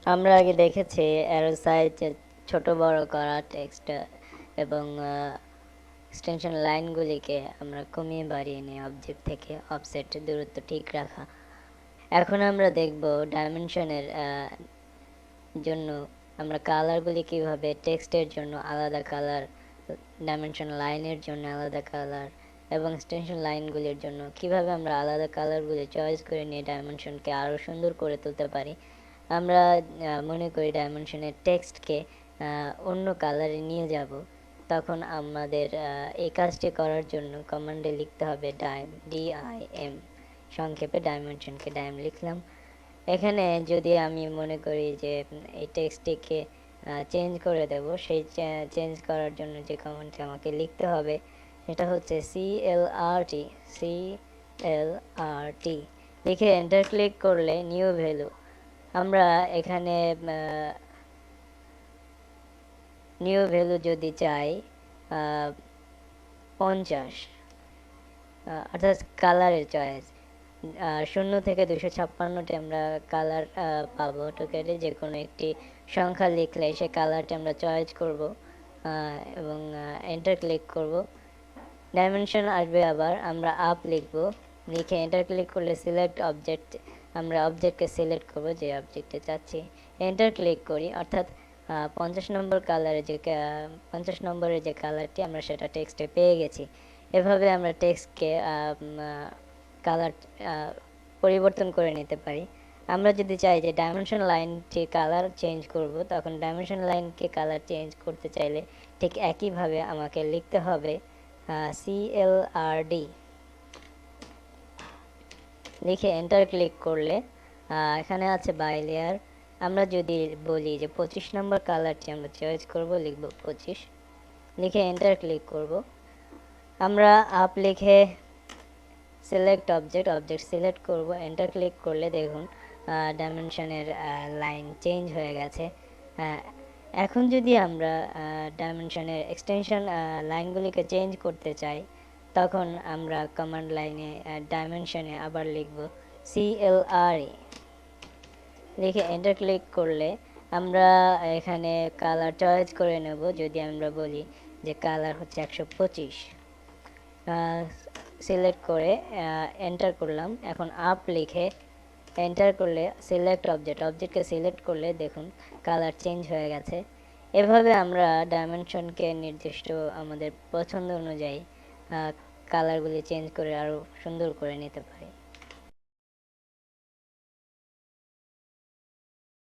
আমরা আগে দেখেছি অ্যারো সাইজ ছোট বড় করা, টেক্সট এবং এক্সটেনশন লাইনগুলিকে আমরা কমিয়ে বাড়িয়ে নিই অবজেক্ট থেকে, অফসেট দূরত্ব ঠিক রাখা। এখন আমরা দেখব ডাইমেনশনের জন্য আমরা কালারগুলি কিভাবে, টেক্সটের জন্য আলাদা কালার, ডাইমেনশন লাইনের জন্য আলাদা কালার এবং এক্সটেনশন লাইনগুলির জন্য কিভাবে আমরা আলাদা কালারগুলি চয়েস করে নিয়ে ডাইমেনশনকে আরও সুন্দর করে তুলতে পারি। আমরা মনে করি ডাইমেনশনের টেক্সটকে অন্য কালারে নিয়ে যাব, তখন আমাদের এই কাজটি করার জন্য কমান্ডে লিখতে হবে DIM, সংক্ষেপে ডাইমেনশনকে ডাইম লিখলাম। এখানে যদি আমি মনে করি যে এই টেক্সটটিকে চেঞ্জ করে দেব, সেই চেঞ্জ করার জন্য যে কমান্ডটি আমাকে লিখতে হবে সেটা হচ্ছে CLRT লিখে এন্টার ক্লিক করলে নিউ ভ্যালু, আমরা এখানে নিউ ভ্যালু যদি চাই 50, অর্থাৎ কালারের চয়েস 0 থেকে 256টি আমরা কালার পাবো অটোক্যাডে। যে কোনো একটি সংখ্যা লিখলে সে কালারটি আমরা চয়েস করব এবং এন্টার ক্লিক করব। ডাইমেনশন আসবে, আবার আমরা আপ লিখব, লিখে এন্টার ক্লিক করলে সিলেক্ট অবজেক্ট, আমরা অবজেক্টকে সিলেক্ট করব যে অবজেক্টে চাচ্ছি, এন্টার ক্লিক করি, অর্থাৎ 50 নম্বর কালারে যে 50 নম্বরের যে কালারটি আমরা সেটা টেক্সটে পেয়ে গেছি। এভাবে আমরা টেক্সটকে কালার পরিবর্তন করে নিতে পারি। আমরা যদি চাই যে ডাইমেনশন লাইনটি কালার চেঞ্জ করব, তখন ডাইমেনশন লাইনকে কালার চেঞ্জ করতে চাইলে ঠিক একইভাবে আমাকে লিখতে হবে CLRD, লিখে এন্টার ক্লিক করলে এখানে আছে বাই লেয়ার। আমরা যদি বলি যে 25 নম্বর কালারটি আমরা চয়েস করব, লিখব 25, লিখে এন্টার ক্লিক করব। আমরা আপ লিখে সিলেক্ট অবজেক্ট, অবজেক্ট সিলেক্ট করব, এন্টার ক্লিক করলে দেখুন ডাইমেনশনের লাইন চেঞ্জ হয়ে গেছে। এখন যদি আমরা ডাইমেনশনের এক্সটেনশন লাইনগুলিকে চেঞ্জ করতে চাই, তখন আমরা কমান্ড লাইনে ডাইমেনশনে আবার লিখব CLRE, লিখে এন্টার ক্লিক করলে আমরা এখানে কালার চয়েস করে নেব। যদি আমরা বলি যে কালার হচ্ছে 125, সিলেক্ট করে এন্টার করলাম। এখন আপ লিখে এন্টার করলে সিলেক্ট অবজেক্ট, অবজেক্টকে সিলেক্ট করলে দেখুন কালার চেঞ্জ হয়ে গেছে। এভাবে আমরা ডাইমেনশনকে নির্দিষ্ট আমাদের পছন্দ অনুযায়ী কালারগুলি চেঞ্জ করে আরও সুন্দর করে নিতে পারি।